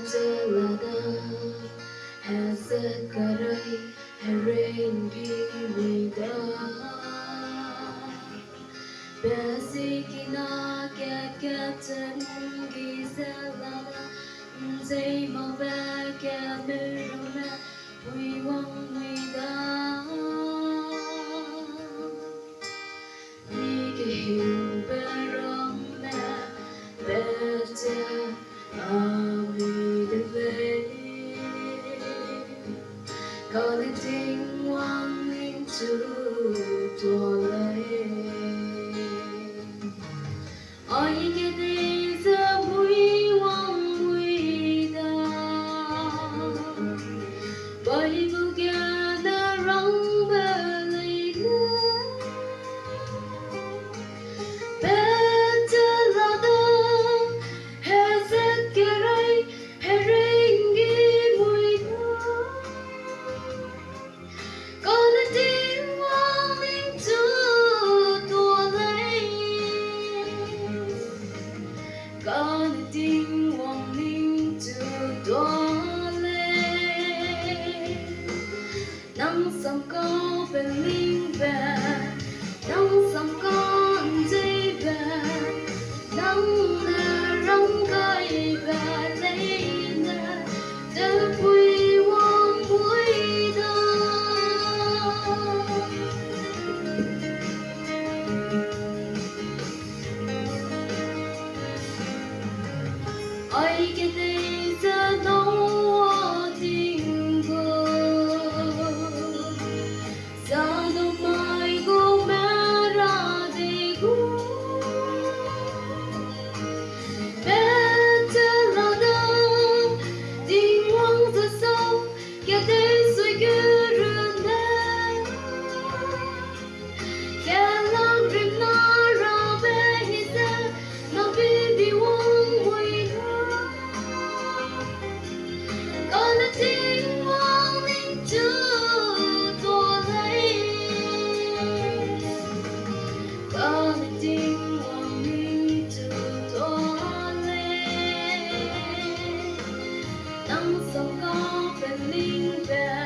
Betelada Hazakarai Harengi Vida Besikina Kakatan Gizelada Zay Mavaka Miruna We won't Vida Nike Berona Better Ami the way Calling one into toilet All you get is a we won't we down But you get the wrong belly Better love has a gerai Herengi muida Gonna ding one into toilet Gonna ding one into toilet Nắng sông có bên linh về Nắng sông có dây về Nắng là rong cây về lấy nè Để vui hoang vui đó Ai cái đây ra nó tình cô Ra đâu mai cô mẹ ra đi cô Better là đâu tình hoang ra sâu Kẻ đây rồi cứ rừng nè Kẻ làm rìm nó ra về như thế Nó bị hoang vui Gonna take one into toilet Gonna take one into toilet Nắng sông có bên linh về